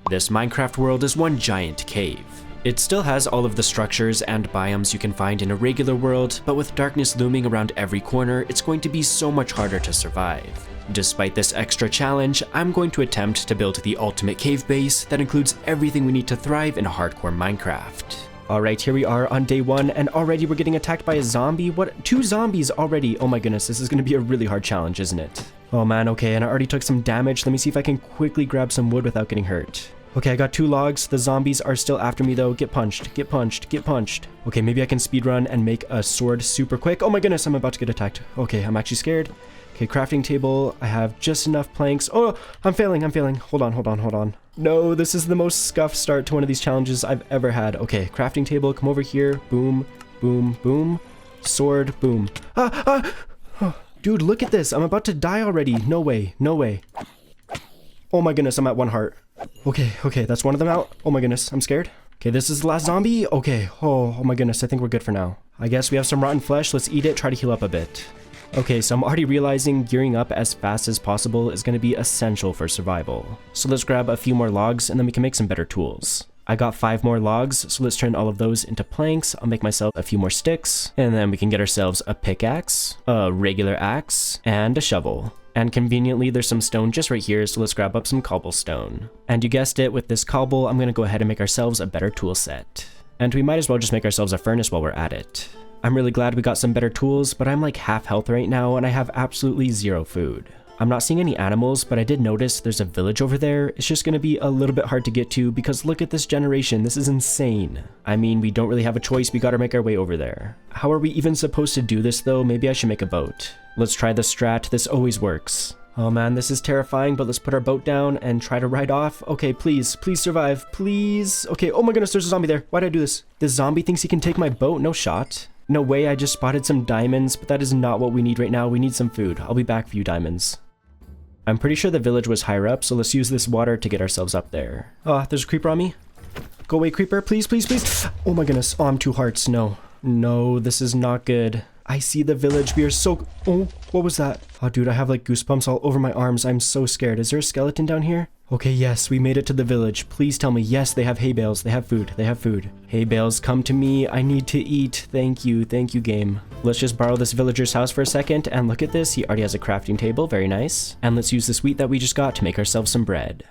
This Minecraft world is one giant cave. It still has all of the structures and biomes you can find in a regular world, but with darkness looming around every corner, it's going to be so much harder to survive. Despite this extra challenge, I'm going to attempt to build the ultimate cave base that includes everything we need to thrive in hardcore Minecraft. Alright, here we are on day 1, and already we're getting attacked by a zombie? What? 2 zombies already? Oh my goodness, this is going to be a really hard challenge, isn't it? Oh man, okay, and I already took some damage. Let me see if I can quickly grab some wood without getting hurt. Okay, I got 2 logs. The zombies are still after me though. Get punched, get punched, get punched. Okay, maybe I can speedrun and make a sword super quick. Oh my goodness, I'm about to get attacked. Okay, I'm actually scared. Okay, crafting table. I have just enough planks. Oh, I'm failing. Hold on. No, this is the most scuffed start to one of these challenges I've ever had. Okay, crafting table, come over here. Boom, boom, boom. Sword, boom. Oh, dude, look at this. I'm about to die already. No way. Oh my goodness, I'm at 1 heart. Okay, that's one of them out. Oh my goodness, I'm scared. Okay, this is the last zombie. Okay, oh my goodness, I think we're good for now. I guess we have some rotten flesh. Let's eat it, try to heal up a bit. Okay, so I'm already realizing gearing up as fast as possible is going to be essential for survival. So let's grab a few more logs and then we can make some better tools. I got 5 more logs, so let's turn all of those into planks. I'll make myself a few more sticks, and then we can get ourselves a pickaxe, a regular axe, and a shovel. And conveniently, there's some stone just right here, so let's grab up some cobblestone. And you guessed it, with this cobble, I'm going to go ahead and make ourselves a better tool set. And we might as well just make ourselves a furnace while we're at it. I'm really glad we got some better tools, but I'm like half health right now, and I have absolutely 0 food. I'm not seeing any animals, but I did notice there's a village over there. It's just going to be a little bit hard to get to because look at this generation. This is insane. I mean, we don't really have a choice. We got to make our way over there. How are we even supposed to do this though? Maybe I should make a boat. Let's try the strat. This always works. Oh man, this is terrifying, but let's put our boat down and try to ride off. Okay, please survive, please. Okay, oh my goodness, there's a zombie there. Why did I do this? This zombie thinks he can take my boat? No shot. No way, I just spotted some diamonds, but that is not what we need right now. We need some food. I'll be back for you diamonds. I'm pretty sure the village was higher up, so let's use this water to get ourselves up there. Oh, there's a creeper on me. Go away, creeper, please. Oh my goodness. Oh, I'm 2 hearts. No, this is not good. I see the village. We are so... Oh, what was that? Oh, dude, I have like goosebumps all over my arms. I'm so scared. Is there a skeleton down here? Okay, yes, we made it to the village. Please tell me. Yes, they have hay bales. They have food. Hay bales, come to me. I need to eat. Thank you, game. Let's just borrow this villager's house for a second. And look at this. He already has a crafting table. Very nice. And let's use this wheat that we just got to make ourselves some bread.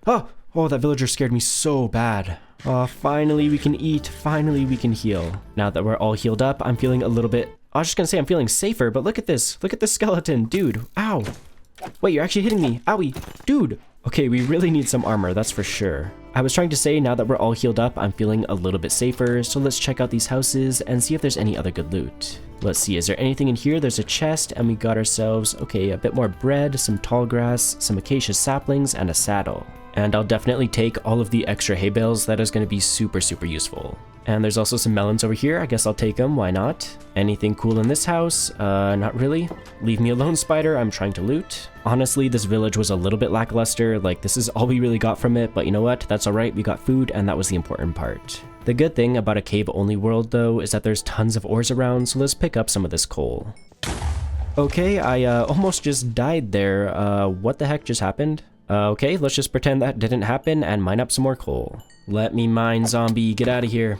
Oh, that villager scared me so bad. Oh, finally we can eat. Finally we can heal. Now that we're all healed up, I'm feeling a little bit... I was just gonna say I'm feeling safer, but look at this. Look at this skeleton. Dude, ow. Wait, you're actually hitting me. Owie. Dude. Okay, we really need some armor, that's for sure. I was trying to say, now that we're all healed up, I'm feeling a little bit safer, so let's check out these houses and see if there's any other good loot. Let's see, is there anything in here? There's a chest, and we got ourselves, okay, a bit more bread, some tall grass, some acacia saplings, and a saddle. And I'll definitely take all of the extra hay bales. That is going to be super useful. And there's also some melons over here. I guess I'll take them. Why not? Anything cool in this house? Not really. Leave me alone, spider. I'm trying to loot. Honestly, this village was a little bit lackluster. Like, this is all we really got from it. But you know what? That's all right. We got food, and that was the important part. The good thing about a cave-only world, though, is that there's tons of ores around. So let's pick up some of this coal. Okay, I almost just died there. What the heck just happened? Okay, let's just pretend that didn't happen and mine up some more coal. Let me mine, zombie. Get out of here.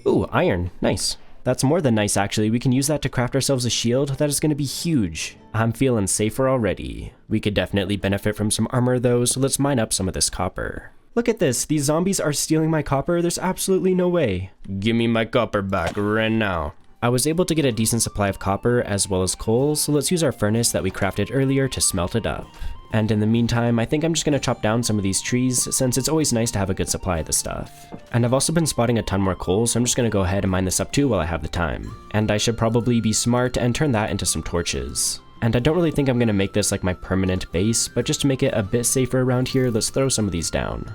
Ooh, iron. Nice. That's more than nice, actually. We can use that to craft ourselves a shield. That is going to be huge. I'm feeling safer already. We could definitely benefit from some armor, though, so let's mine up some of this copper. Look at this. These zombies are stealing my copper. There's absolutely no way. Give me my copper back right now. I was able to get a decent supply of copper as well as coal, so let's use our furnace that we crafted earlier to smelt it up. And in the meantime, I think I'm just going to chop down some of these trees, since it's always nice to have a good supply of this stuff. And I've also been spotting a ton more coal, so I'm just going to go ahead and mine this up too while I have the time. And I should probably be smart and turn that into some torches. And I don't really think I'm going to make this like my permanent base, but just to make it a bit safer around here, let's throw some of these down.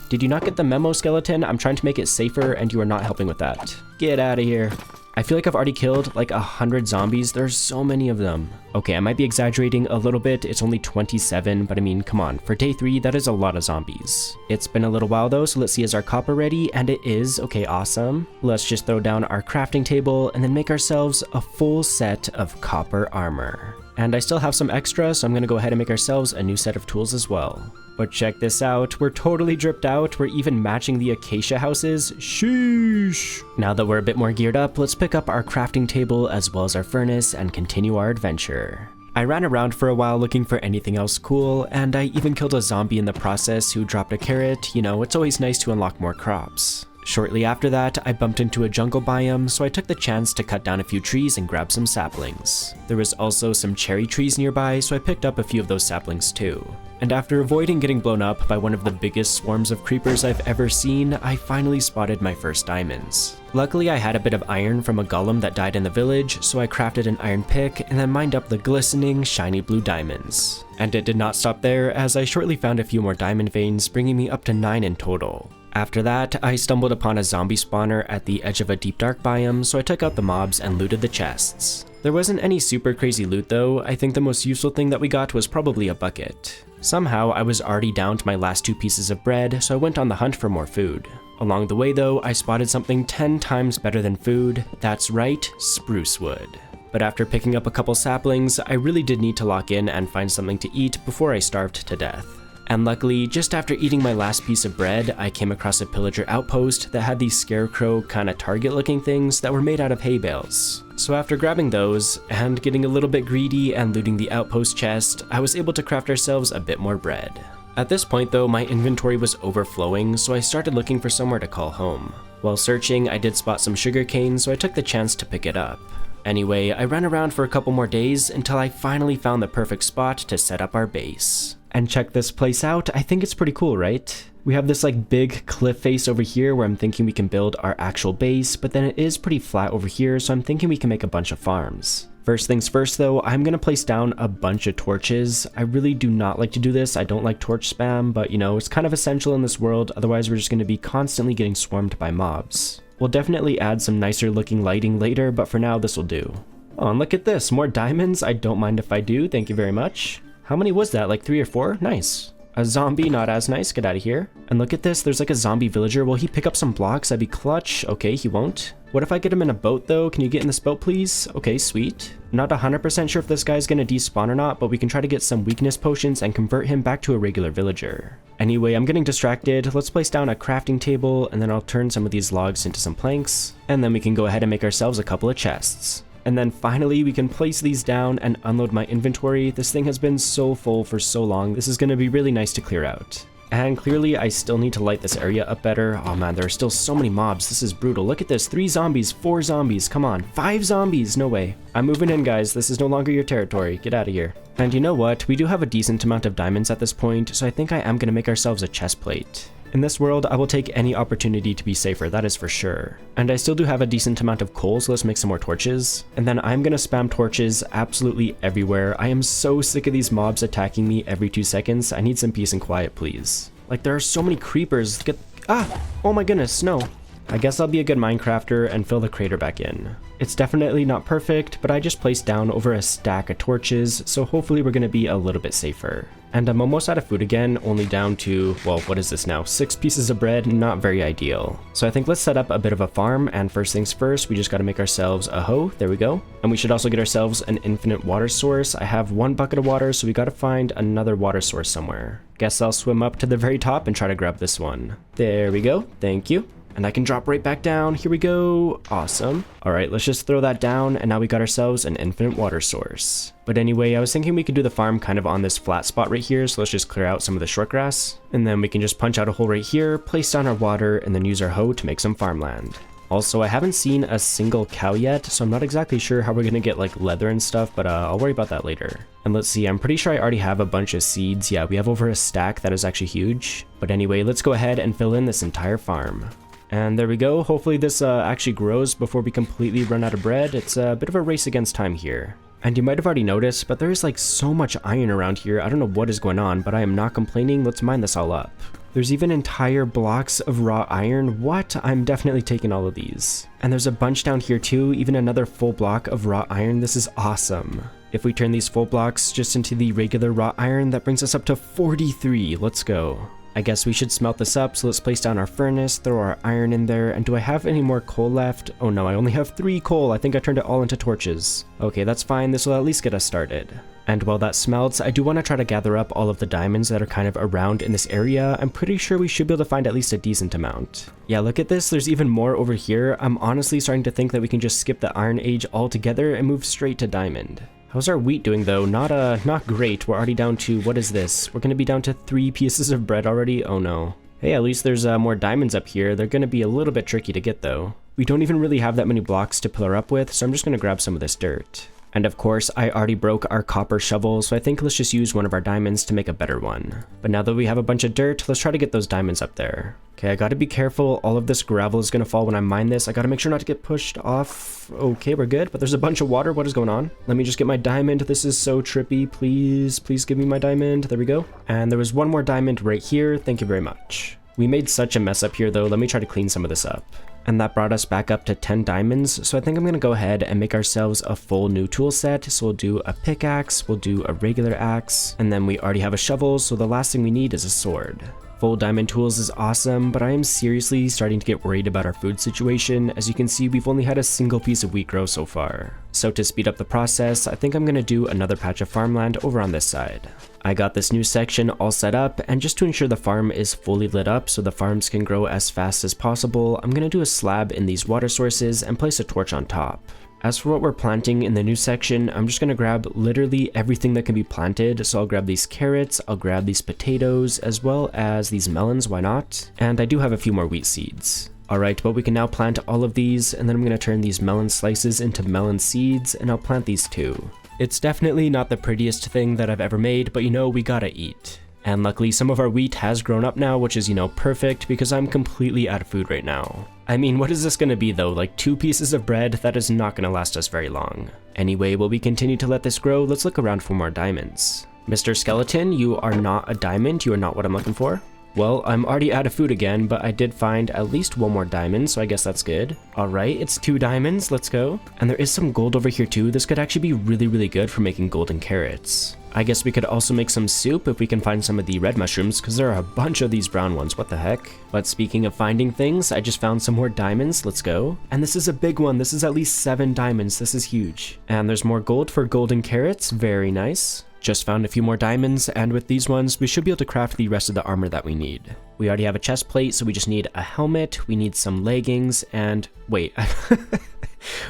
Did you not get the memo, skeleton? I'm trying to make it safer and you are not helping with that. Get out of here. I feel like I've already killed like 100 zombies. There's so many of them. Okay, I might be exaggerating a little bit. It's only 27, but I mean, come on. For day 3, that is a lot of zombies. It's been a little while though, so let's see, is our copper ready? And it is. Okay, awesome. Let's just throw down our crafting table and then make ourselves a full set of copper armor. And I still have some extra, so I'm gonna go ahead and make ourselves a new set of tools as well. But check this out, we're totally dripped out, we're even matching the acacia houses. Sheesh! Now that we're a bit more geared up, let's pick up our crafting table as well as our furnace and continue our adventure. I ran around for a while looking for anything else cool, and I even killed a zombie in the process who dropped a carrot. You know, it's always nice to unlock more crops. Shortly after that, I bumped into a jungle biome, so I took the chance to cut down a few trees and grab some saplings. There was also some cherry trees nearby, so I picked up a few of those saplings too. And after avoiding getting blown up by one of the biggest swarms of creepers I've ever seen, I finally spotted my first diamonds. Luckily, I had a bit of iron from a golem that died in the village, so I crafted an iron pick and then mined up the glistening, shiny blue diamonds. And it did not stop there, as I shortly found a few more diamond veins, bringing me up to 9 in total. After that, I stumbled upon a zombie spawner at the edge of a deep dark biome, so I took out the mobs and looted the chests. There wasn't any super crazy loot though. I think the most useful thing that we got was probably a bucket. Somehow, I was already down to my last 2 pieces of bread, so I went on the hunt for more food. Along the way though, I spotted something 10 times better than food. That's right, spruce wood. But after picking up a couple saplings, I really did need to lock in and find something to eat before I starved to death. And luckily, just after eating my last piece of bread, I came across a pillager outpost that had these scarecrow kinda target looking things that were made out of hay bales. So after grabbing those, and getting a little bit greedy and looting the outpost chest, I was able to craft ourselves a bit more bread. At this point though, my inventory was overflowing, so I started looking for somewhere to call home. While searching, I did spot some sugarcane, so I took the chance to pick it up. Anyway, I ran around for a couple more days until I finally found the perfect spot to set up our base. And check this place out, I think it's pretty cool, right? We have this like big cliff face over here where I'm thinking we can build our actual base, but then it is pretty flat over here, so I'm thinking we can make a bunch of farms. First things first though, I'm gonna place down a bunch of torches. I really do not like to do this, I don't like torch spam, but you know, it's kind of essential in this world, otherwise we're just gonna be constantly getting swarmed by mobs. We'll definitely add some nicer looking lighting later, but for now this will do. Oh, and look at this, more diamonds, I don't mind if I do, thank you very much. How many was that, like 3 or 4? Nice. A zombie, not as nice, get out of here. And look at this, there's like a zombie villager. Will he pick up some blocks? That'd be clutch. Okay, he won't. What if I get him in a boat though? Can you get in this boat please? Okay, sweet. Not 100% sure if this guy's gonna despawn or not, but we can try to get some weakness potions and convert him back to a regular villager. Anyway, I'm getting distracted. Let's place down a crafting table and then I'll turn some of these logs into some planks. And then we can go ahead and make ourselves a couple of chests. And then finally, we can place these down and unload my inventory. This thing has been so full for so long. This is going to be really nice to clear out. And clearly, I still need to light this area up better. Oh man, there are still so many mobs. This is brutal. Look at this. 3 zombies, 4 zombies. Come on. 5 zombies. No way. I'm moving in, guys. This is no longer your territory. Get out of here. And you know what? We do have a decent amount of diamonds at this point, so I think I am going to make ourselves a chest plate. In this world, I will take any opportunity to be safer, that is for sure. And I still do have a decent amount of coal, so let's make some more torches. And then I'm gonna spam torches absolutely everywhere. I am so sick of these mobs attacking me every 2 seconds. I need some peace and quiet, please. Like, there are so many creepers. Oh my goodness, no. I guess I'll be a good Minecrafter and fill the crater back in. It's definitely not perfect, but I just placed down over a stack of torches, so hopefully we're gonna be a little bit safer. And I'm almost out of food again, only down to, well, what is this now? 6 pieces of bread, not very ideal. So I think let's set up a bit of a farm, and first things first, we just gotta make ourselves a hoe, there we go. And we should also get ourselves an infinite water source. I have 1 bucket of water, so we gotta find another water source somewhere. Guess I'll swim up to the very top and try to grab this one. There we go, thank you. And I can drop right back down. Here we go. Awesome. All right, let's just throw that down. And now we got ourselves an infinite water source. But anyway, I was thinking we could do the farm kind of on this flat spot right here. So let's just clear out some of the short grass. And then we can just punch out a hole right here, place down our water, and then use our hoe to make some farmland. Also, I haven't seen a single cow yet, so I'm not exactly sure how we're gonna get like leather and stuff, but I'll worry about that later. And let's see, I'm pretty sure I already have a bunch of seeds. Yeah, we have over a stack. That is actually huge. But anyway, let's go ahead and fill in this entire farm. And there we go. Hopefully this actually grows before we completely run out of bread. It's a bit of a race against time here. And you might have already noticed, but there is like so much iron around here. I don't know what is going on, but I am not complaining. Let's mine this all up. There's even entire blocks of raw iron. What? I'm definitely taking all of these. And there's a bunch down here too, even another full block of raw iron. This is awesome. If we turn these full blocks just into the regular raw iron, that brings us up to 43. Let's go. I guess we should smelt this up, so let's place down our furnace, throw our iron in there, and do I have any more coal left? Oh no, I only have 3 coal. I think I turned it all into torches. Okay, that's fine. This will at least get us started. And while that smelts, I do want to try to gather up all of the diamonds that are kind of around in this area. I'm pretty sure we should be able to find at least a decent amount. Yeah, look at this. There's even more over here. I'm honestly starting to think that we can just skip the Iron Age altogether and move straight to diamond. How's our wheat doing though? Not great. We're already down to, what is this? We're going to be down to 3 pieces of bread already? Oh no. Hey, at least there's more diamonds up here. They're going to be a little bit tricky to get though. We don't even really have that many blocks to pillar up with, so I'm just going to grab some of this dirt. And of course, I already broke our copper shovel, so I think let's just use one of our diamonds to make a better one. But now that we have a bunch of dirt, let's try to get those diamonds up there. Okay, I gotta be careful. All of this gravel is gonna fall when I mine this. I gotta make sure not to get pushed off. Okay, we're good, but there's a bunch of water. What is going on? Let me just get my diamond. This is so trippy. Please give me my diamond. There we go. And there was one more diamond right here. Thank you very much. We made such a mess up here though. Let me try to clean some of this up. And that brought us back up to 10 diamonds, so I think I'm going to go ahead and make ourselves a full new tool set. So we'll do a pickaxe, we'll do a regular axe, and then we already have a shovel, so the last thing we need is a sword. Full diamond tools is awesome, but I am seriously starting to get worried about our food situation. As you can see, we've only had a single piece of wheat grow so far. So to speed up the process, I think I'm going to do another patch of farmland over on this side. I got this new section all set up, and just to ensure the farm is fully lit up so the farms can grow as fast as possible, I'm going to do a slab in these water sources and place a torch on top. As for what we're planting in the new section, I'm just going to grab literally everything that can be planted. So I'll grab these carrots, I'll grab these potatoes, as well as these melons, why not? And I do have a few more wheat seeds. Alright, but we can now plant all of these, and then I'm going to turn these melon slices into melon seeds, and I'll plant these too. It's definitely not the prettiest thing that I've ever made, but we gotta eat. And luckily some of our wheat has grown up now, which is, perfect because I'm completely out of food right now. I mean, what is this gonna be though? Like 2 pieces of bread? That is not gonna last us very long. Anyway, while we continue to let this grow, let's look around for more diamonds. Mr. Skeleton, you are not a diamond. You are not what I'm looking for. Well, I'm already out of food again, but I did find at least 1 more diamond, so I guess that's good. Alright, it's 2 diamonds, let's go. And there is some gold over here too. This could actually be really, really good for making golden carrots. I guess we could also make some soup if we can find some of the red mushrooms, because there are a bunch of these brown ones, what the heck. But speaking of finding things, I just found some more diamonds, let's go. And this is a big one, this is at least 7 diamonds, this is huge. And there's more gold for golden carrots, very nice. Just found a few more diamonds, and with these ones, we should be able to craft the rest of the armor that we need. We already have a chest plate, so we just need a helmet, we need some leggings, and wait.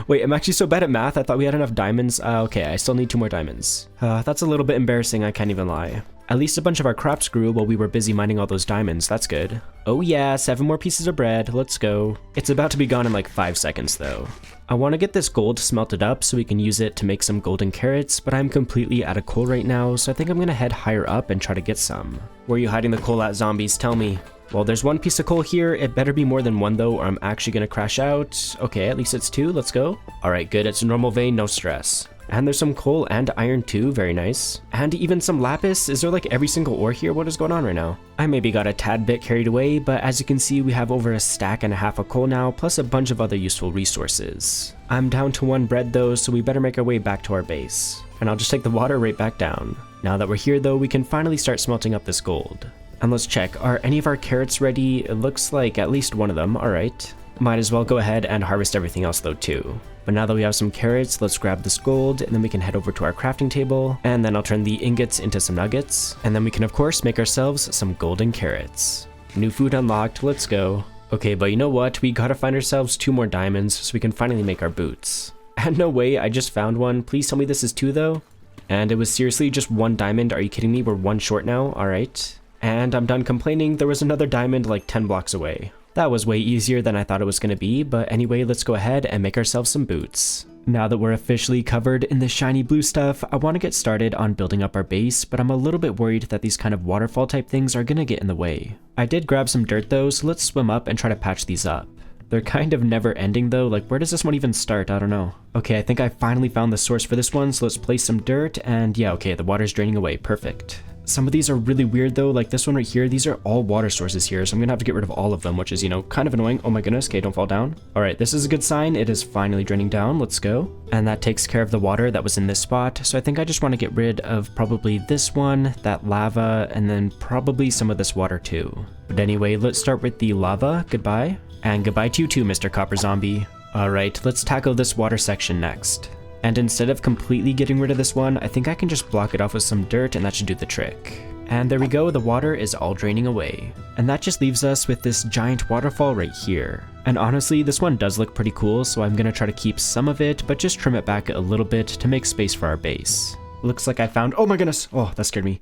Wait, I'm actually so bad at math, I thought we had enough diamonds. Okay, I still need 2 more diamonds. That's a little bit embarrassing, I can't even lie. At least a bunch of our crops grew while we were busy mining all those diamonds, that's good. Oh yeah, 7 more pieces of bread, let's go. It's about to be gone in like 5 seconds though. I want to get this gold smelted up so we can use it to make some golden carrots, but I'm completely out of coal right now, so I think I'm gonna head higher up and try to get some. Where are you hiding the coal at, zombies? Tell me. Well, there's 1 piece of coal here. It better be more than 1 though, or I'm actually gonna crash out. Okay, at least it's 2, let's go. Alright, good, it's a normal vein, no stress. And there's some coal and iron too, very nice. And even some lapis. Is there like every single ore here? What is going on right now? I maybe got a tad bit carried away, but as you can see, we have over a stack and a half of coal now, plus a bunch of other useful resources. I'm down to 1 bread though, so we better make our way back to our base. And I'll just take the water right back down. Now that we're here though, we can finally start smelting up this gold. And let's check, are any of our carrots ready? It looks like at least 1 of them, alright. Might as well go ahead and harvest everything else though too. But now that we have some carrots, let's grab this gold, and then we can head over to our crafting table, and then I'll turn the ingots into some nuggets, and then we can of course make ourselves some golden carrots. New food unlocked, let's go. Okay, but you know what, we gotta find ourselves 2 more diamonds so we can finally make our boots. And no way, I just found one. Please tell me this is 2 though. And it was seriously just 1 diamond, are you kidding me? We're 1 short now, alright. And I'm done complaining, there was another diamond like 10 blocks away. That was way easier than I thought it was going to be, but anyway, let's go ahead and make ourselves some boots. Now that we're officially covered in the shiny blue stuff, I want to get started on building up our base, but I'm a little bit worried that these kind of waterfall type things are going to get in the way. I did grab some dirt though, so let's swim up and try to patch these up. They're kind of never ending though, like where does this one even start? I don't know. Okay, I think I finally found the source for this one, so let's place some dirt, and yeah, okay, the water's draining away, perfect. Some of these are really weird though, like this one right here, these are all water sources here, so I'm gonna have to get rid of all of them, which is, kind of annoying. Oh my goodness, okay, don't fall down. Alright, this is a good sign, it is finally draining down, let's go. And that takes care of the water that was in this spot, so I think I just want to get rid of probably this one, that lava, and then probably some of this water too. But anyway, let's start with the lava, goodbye. And goodbye to you too, Mr. Copper Zombie. Alright, let's tackle this water section next. And instead of completely getting rid of this one, I think I can just block it off with some dirt and that should do the trick. And there we go, the water is all draining away. And that just leaves us with this giant waterfall right here. And honestly, this one does look pretty cool, so I'm gonna try to keep some of it, but just trim it back a little bit to make space for our base. Looks like I found, oh my goodness, oh, that scared me.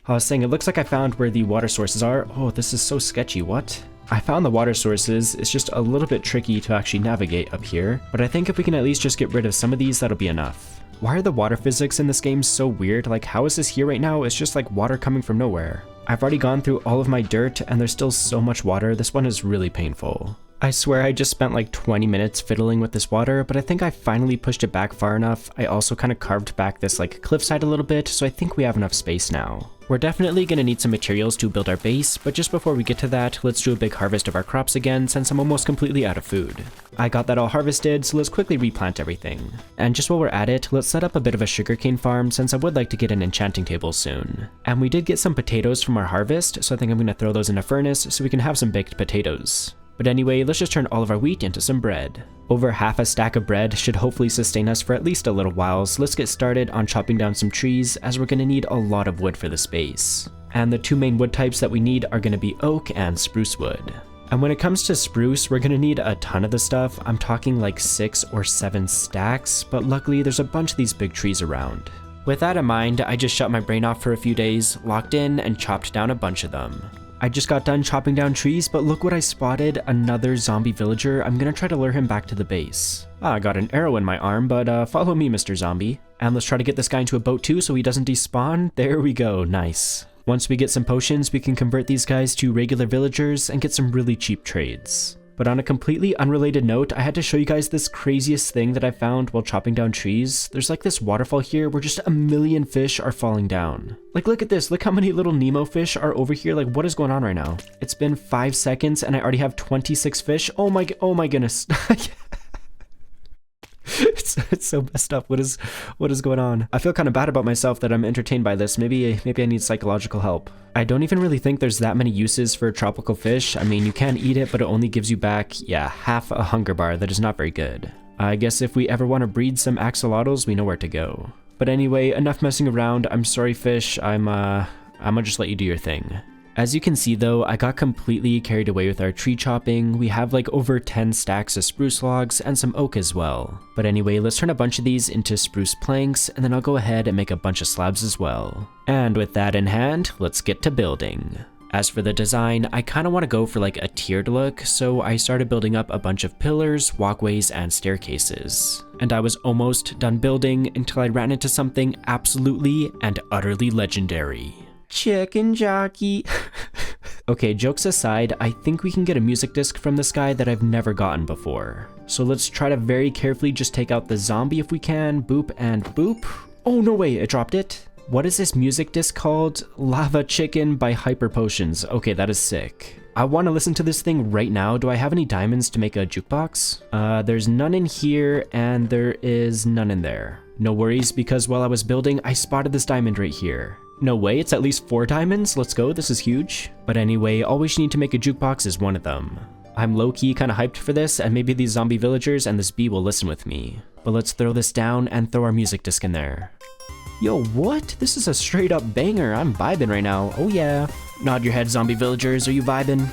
I was saying, it looks like I found where the water sources are. Oh, this is so sketchy, what? I found the water sources, it's just a little bit tricky to actually navigate up here, but I think if we can at least just get rid of some of these, that'll be enough. Why are the water physics in this game so weird? Like, how is this here right now? It's just like water coming from nowhere. I've already gone through all of my dirt and there's still so much water. This one is really painful. I swear I just spent like 20 minutes fiddling with this water, but I think I finally pushed it back far enough. I also kind of carved back this like cliffside a little bit, so I think we have enough space now. We're definitely going to need some materials to build our base, but just before we get to that, let's do a big harvest of our crops again since I'm almost completely out of food. I got that all harvested, so let's quickly replant everything. And just while we're at it, let's set up a bit of a sugarcane farm since I would like to get an enchanting table soon. And we did get some potatoes from our harvest, so I think I'm going to throw those in a furnace so we can have some baked potatoes. But anyway, let's just turn all of our wheat into some bread. Over half a stack of bread should hopefully sustain us for at least a little while, so let's get started on chopping down some trees as we're going to need a lot of wood for the space. And the two main wood types that we need are going to be oak and spruce wood. And when it comes to spruce, we're going to need a ton of the stuff. I'm talking like 6 or 7 stacks, but luckily there's a bunch of these big trees around. With that in mind, I just shut my brain off for a few days, locked in, and chopped down a bunch of them. I just got done chopping down trees, but look what I spotted, another zombie villager. I'm gonna try to lure him back to the base. I got an arrow in my arm, but follow me, Mr. Zombie. And let's try to get this guy into a boat too so he doesn't despawn. There we go, nice. Once we get some potions, we can convert these guys to regular villagers and get some really cheap trades. But on a completely unrelated note, I had to show you guys this craziest thing that I found while chopping down trees. There's like this waterfall here where just a million fish are falling down. Like, look at this. Look how many little Nemo fish are over here. Like, what is going on right now? It's been 5 seconds and I already have 26 fish. Oh my goodness. It's so messed up. What is going on? I feel kind of bad about myself that I'm entertained by this. Maybe I need psychological help. I don't even really think there's that many uses for tropical fish. I mean, you can eat it, but it only gives you back, yeah, half a hunger bar. That is not very good. I guess if we ever want to breed some axolotls, we know where to go. But anyway, enough messing around. I'm sorry, fish. I'm gonna just let you do your thing. As you can see though, I got completely carried away with our tree chopping. We have like over 10 stacks of spruce logs and some oak as well. But anyway, let's turn a bunch of these into spruce planks and then I'll go ahead and make a bunch of slabs as well. And with that in hand, let's get to building. As for the design, I kind of want to go for like a tiered look, so I started building up a bunch of pillars, walkways, and staircases. And I was almost done building until I ran into something absolutely and utterly legendary. Chicken jockey. Okay, jokes aside, I think we can get a music disc from this guy that I've never gotten before. So let's try to very carefully just take out the zombie if we can. Boop and boop. Oh, no way, it dropped it. What is this music disc called? Lava Chicken by Hyper Potions. Okay, that is sick. I want to listen to this thing right now. Do I have any diamonds to make a jukebox? There's none in here and there is none in there. No worries, because while I was building, I spotted this diamond right here. No way, it's at least 4 diamonds. Let's go, this is huge. But anyway, all we need to make a jukebox is one of them. I'm low-key kind of hyped for this, and maybe these zombie villagers and this bee will listen with me. But let's throw this down and throw our music disc in there. Yo, what? This is a straight up banger. I'm vibing right now. Oh yeah. Nod your head, zombie villagers. Are you vibing?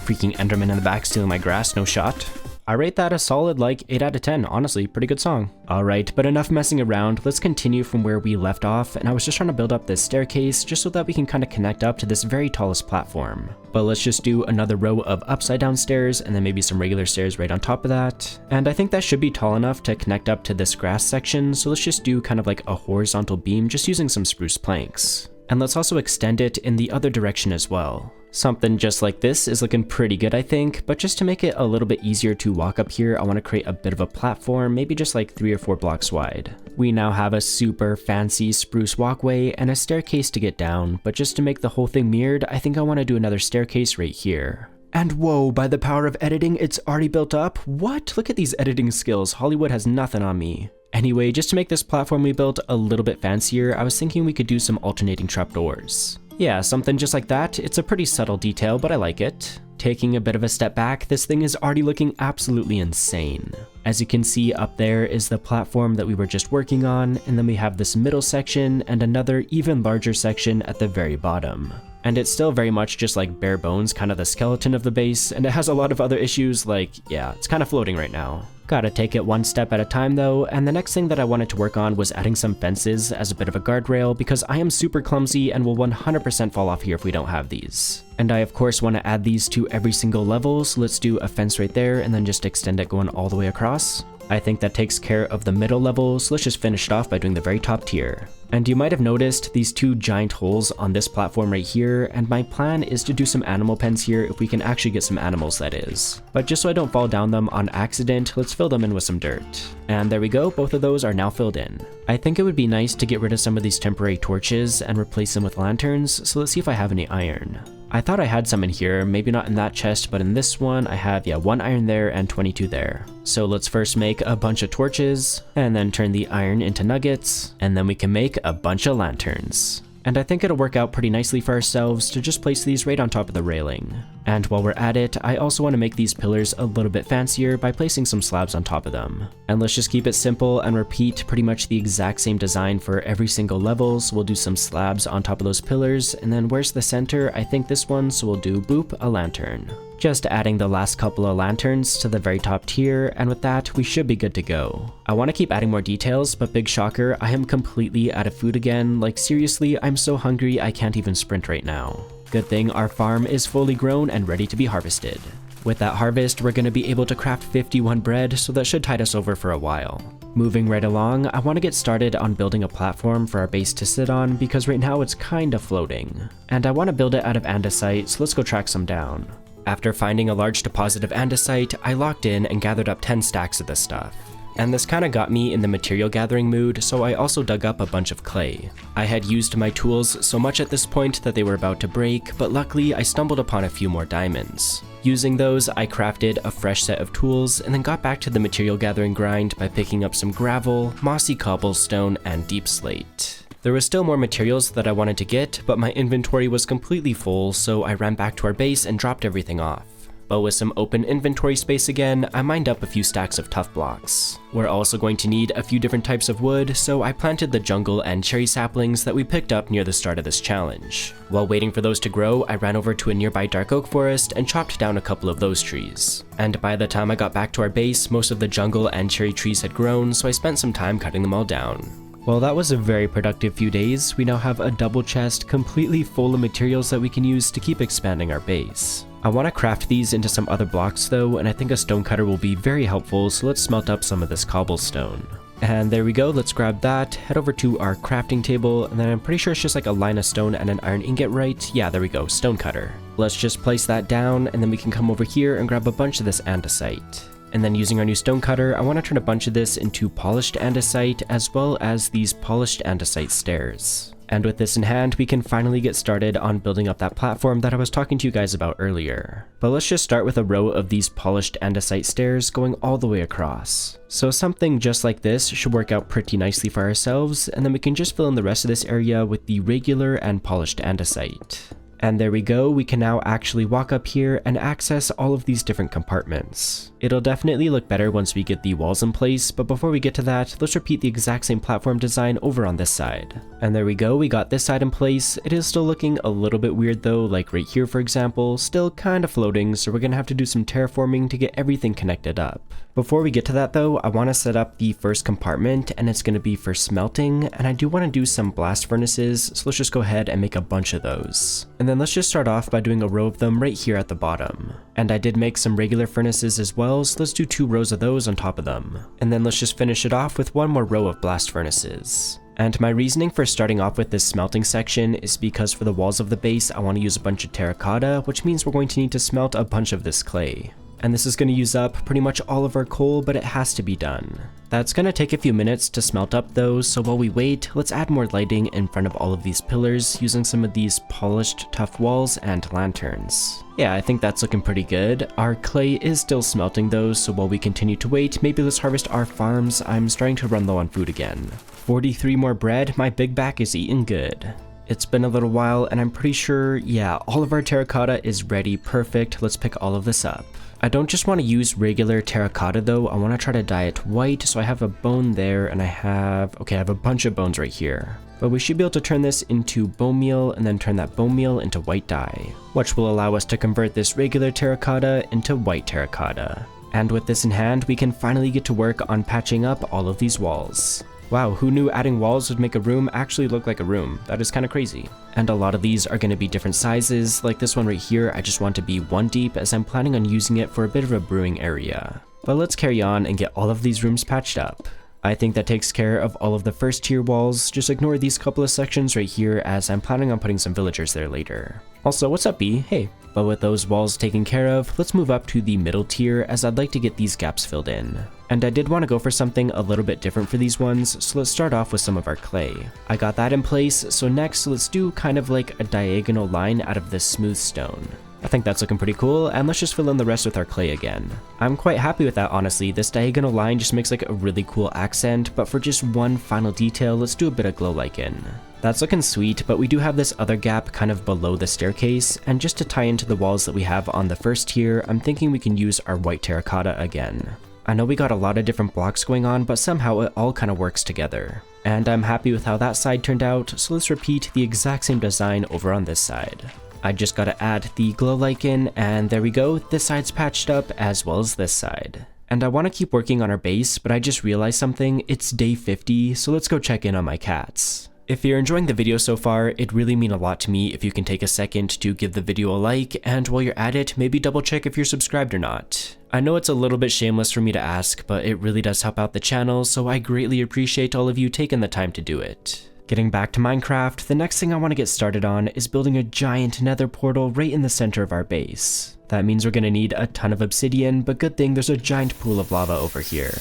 Freaking Enderman in the back stealing my grass. No shot. I rate that a solid like 8 out of 10. Honestly, pretty good song. Alright, but enough messing around. Let's continue from where we left off. And I was just trying to build up this staircase just so that we can kind of connect up to this very tallest platform. But let's just do another row of upside down stairs and then maybe some regular stairs right on top of that. And I think that should be tall enough to connect up to this grass section. So let's just do kind of like a horizontal beam just using some spruce planks. And let's also extend it in the other direction as well. Something just like this is looking pretty good, I think, but just to make it a little bit easier to walk up here, I want to create a bit of a platform, maybe just like 3 or 4 blocks wide. We now have a super fancy spruce walkway and a staircase to get down, but just to make the whole thing mirrored, I think I want to do another staircase right here. And whoa, by the power of editing, it's already built up? What? Look at these editing skills. Hollywood has nothing on me. Anyway, just to make this platform we built a little bit fancier, I was thinking we could do some alternating trapdoors. Yeah, something just like that. It's a pretty subtle detail, but I like it. Taking a bit of a step back, this thing is already looking absolutely insane. As you can see, up there is the platform that we were just working on, and then we have this middle section and another even larger section at the very bottom. And it's still very much just like bare bones, kind of the skeleton of the base, and it has a lot of other issues like, yeah, it's kind of floating right now. Gotta take it one step at a time though, and the next thing that I wanted to work on was adding some fences as a bit of a guardrail because I am super clumsy and will 100% fall off here if we don't have these. And I of course want to add these to every single level, so let's do a fence right there and then just extend it going all the way across. I think that takes care of the middle level, so let's just finish it off by doing the very top tier. And you might have noticed these two giant holes on this platform right here, and my plan is to do some animal pens here if we can actually get some animals, that is. But just so I don't fall down them on accident, let's fill them in with some dirt. And there we go, both of those are now filled in. I think it would be nice to get rid of some of these temporary torches and replace them with lanterns, so let's see if I have any iron. I thought I had some in here, maybe not in that chest, but in this one I have, 1 iron there and 22 there. So let's first make a bunch of torches, and then turn the iron into nuggets, and then we can make a bunch of lanterns. And I think it'll work out pretty nicely for ourselves to just place these right on top of the railing. And while we're at it, I also want to make these pillars a little bit fancier by placing some slabs on top of them. And let's just keep it simple and repeat pretty much the exact same design for every single level. So we'll do some slabs on top of those pillars, and then where's the center? I think this one, so we'll do boop, a lantern. Just adding the last couple of lanterns to the very top tier, and with that, we should be good to go. I want to keep adding more details, but big shocker, I am completely out of food again. Like seriously, I'm so hungry I can't even sprint right now. Good thing our farm is fully grown and ready to be harvested. With that harvest, we're going to be able to craft 51 bread, so that should tide us over for a while. Moving right along, I want to get started on building a platform for our base to sit on because right now it's kind of floating. And I want to build it out of andesite, so let's go track some down. After finding a large deposit of andesite, I locked in and gathered up 10 stacks of this stuff. And this kinda got me in the material gathering mood, so I also dug up a bunch of clay. I had used my tools so much at this point that they were about to break, but luckily I stumbled upon a few more diamonds. Using those, I crafted a fresh set of tools and then got back to the material gathering grind by picking up some gravel, mossy cobblestone, and deep slate. There was still more materials that I wanted to get, but my inventory was completely full, so I ran back to our base and dropped everything off. But with some open inventory space again, I mined up a few stacks of tough blocks. We're also going to need a few different types of wood, so I planted the jungle and cherry saplings that we picked up near the start of this challenge. While waiting for those to grow, I ran over to a nearby dark oak forest and chopped down a couple of those trees. And by the time I got back to our base, most of the jungle and cherry trees had grown, so I spent some time cutting them all down. Well, that was a very productive few days. We now have a double chest completely full of materials that we can use to keep expanding our base. I want to craft these into some other blocks though, and I think a stone cutter will be very helpful, so let's smelt up some of this cobblestone. And there we go, let's grab that, head over to our crafting table, and then I'm pretty sure it's just like a line of stone and an iron ingot, right? Yeah, there we go, stone cutter. Let's just place that down, and then we can come over here and grab a bunch of this andesite. And then using our new stone cutter, I want to turn a bunch of this into polished andesite, as well as these polished andesite stairs. And with this in hand, we can finally get started on building up that platform that I was talking to you guys about earlier. But let's just start with a row of these polished andesite stairs going all the way across. So something just like this should work out pretty nicely for ourselves, and then we can just fill in the rest of this area with the regular and polished andesite. And there we go, we can now actually walk up here and access all of these different compartments. It'll definitely look better once we get the walls in place, but before we get to that, let's repeat the exact same platform design over on this side. And there we go, we got this side in place. It is still looking a little bit weird though, like right here for example, still kind of floating, so we're gonna have to do some terraforming to get everything connected up. Before we get to that though, I want to set up the first compartment, and it's going to be for smelting, and I do want to do some blast furnaces, so let's just go ahead and make a bunch of those. And then let's just start off by doing a row of them right here at the bottom. And I did make some regular furnaces as well, so let's do 2 rows of those on top of them. And then let's just finish it off with 1 more row of blast furnaces. And my reasoning for starting off with this smelting section is because for the walls of the base, I want to use a bunch of terracotta, which means we're going to need to smelt a bunch of this clay. And this is going to use up pretty much all of our coal, but it has to be done. That's going to take a few minutes to smelt up though, so while we wait, let's add more lighting in front of all of these pillars using some of these polished tough walls and lanterns. Yeah, I think that's looking pretty good. Our clay is still smelting though, so while we continue to wait, maybe let's harvest our farms. I'm starting to run low on food again. 43 more bread, my big back is eating good. It's been a little while and I'm pretty sure, yeah, all of our terracotta is ready. Perfect. Let's pick all of this up. I don't just want to use regular terracotta though. I want to try to dye it white. So I have a bone there and I have a bunch of bones right here. But we should be able to turn this into bone meal and then turn that bone meal into white dye, which will allow us to convert this regular terracotta into white terracotta. And with this in hand, we can finally get to work on patching up all of these walls. Wow, who knew adding walls would make a room actually look like a room? That is kind of crazy. And a lot of these are going to be different sizes, like this one right here I just want to be 1 deep as I'm planning on using it for a bit of a brewing area. But let's carry on and get all of these rooms patched up. I think that takes care of all of the first tier walls, just ignore these couple of sections right here as I'm planning on putting some villagers there later. Also, what's up B? Hey. But with those walls taken care of, let's move up to the middle tier as I'd like to get these gaps filled in. And I did want to go for something a little bit different for these ones, so let's start off with some of our clay. I got that in place, so next let's do kind of like a diagonal line out of this smooth stone. I think that's looking pretty cool, and let's just fill in the rest with our clay again. I'm quite happy with that honestly. This diagonal line just makes like a really cool accent, but for just one final detail, let's do a bit of glow lichen. That's looking sweet, but we do have this other gap kind of below the staircase, and just to tie into the walls that we have on the first tier, I'm thinking we can use our white terracotta again. I know we got a lot of different blocks going on, but somehow it all kind of works together. And I'm happy with how that side turned out, so let's repeat the exact same design over on this side. I just gotta add the glow lichen, and there we go, this side's patched up as well as this side. And I want to keep working on our base, but I just realized something, it's day 50, so let's go check in on my cats. If you're enjoying the video so far, it'd really mean a lot to me if you can take a second to give the video a like, and while you're at it, maybe double check if you're subscribed or not. I know it's a little bit shameless for me to ask, but it really does help out the channel, so I greatly appreciate all of you taking the time to do it. Getting back to Minecraft, the next thing I want to get started on is building a giant nether portal right in the center of our base. That means we're going to need a ton of obsidian, but good thing there's a giant pool of lava over here.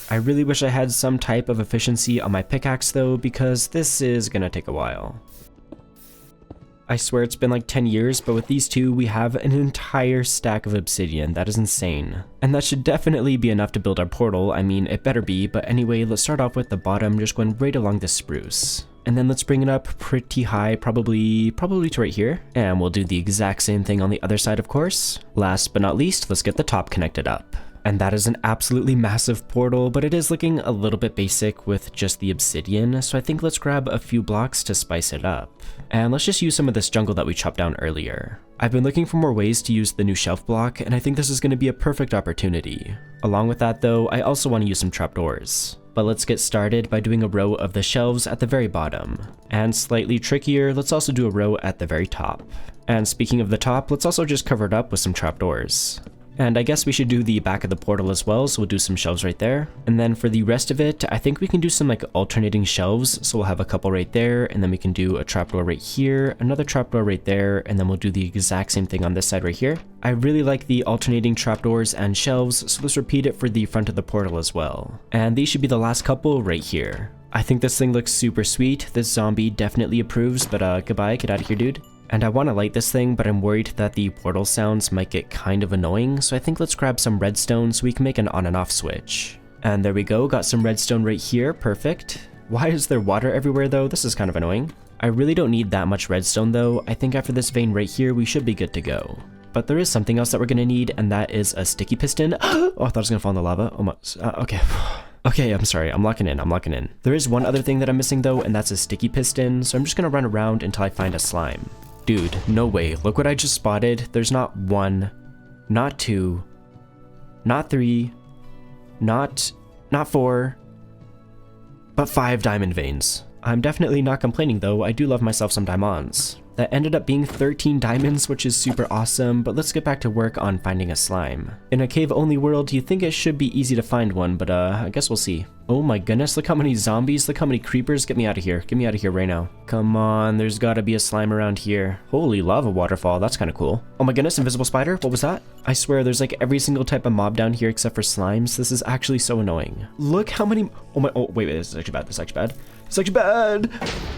I really wish I had some type of efficiency on my pickaxe though, because this is gonna take a while. I swear it's been like 10 years, but with these two, we have an entire stack of obsidian. That is insane. And that should definitely be enough to build our portal. I mean, it better be, but anyway, let's start off with the bottom, just going right along this spruce. And then let's bring it up pretty high, probably to right here. And we'll do the exact same thing on the other side, of course. Last but not least, let's get the top connected up. And that is an absolutely massive portal, but it is looking a little bit basic with just the obsidian, so I think let's grab a few blocks to spice it up. And let's just use some of this jungle that we chopped down earlier. I've been looking for more ways to use the new shelf block, and I think this is going to be a perfect opportunity. Along with that though, I also want to use some trapdoors. But let's get started by doing a row of the shelves at the very bottom. And slightly trickier, let's also do a row at the very top. And speaking of the top, let's also just cover it up with some trapdoors. And I guess we should do the back of the portal as well, so we'll do some shelves right there. And then for the rest of it, I think we can do some like alternating shelves, so we'll have a couple right there, and then we can do a trapdoor right here, another trapdoor right there, and then we'll do the exact same thing on this side right here. I really like the alternating trapdoors and shelves, so let's repeat it for the front of the portal as well. And these should be the last couple right here. I think this thing looks super sweet. This zombie definitely approves, but goodbye, get out of here, dude. And I want to light this thing, but I'm worried that the portal sounds might get kind of annoying, so I think let's grab some redstone so we can make an on and off switch. And there we go, got some redstone right here, perfect. Why is there water everywhere though? This is kind of annoying. I really don't need that much redstone though. I think after this vein right here, we should be good to go. But there is something else that we're going to need, and that is a sticky piston. Oh, I thought I was going to fall in the lava. Oh my, okay. Okay, I'm sorry, I'm locking in. There is one other thing that I'm missing though, and that's a sticky piston, so I'm just going to run around until I find a slime. Dude, no way. Look what I just spotted. There's not 1, not 2, not 3, not 4, but 5 diamond veins. I'm definitely not complaining though. I do love myself some diamonds. That ended up being 13 diamonds, which is super awesome, but let's get back to work on finding a slime. In a cave-only world, you'd think it should be easy to find one, but I guess we'll see. Oh my goodness, look how many zombies, look how many creepers. Get me out of here. Get me out of here right now. Come on, there's gotta be a slime around here. Holy lava waterfall, that's kind of cool. Oh my goodness, invisible spider, what was that? I swear there's like every single type of mob down here except for slimes. This is actually so annoying. Look how many, oh wait, this is actually bad, this is actually bad. It's actually bad.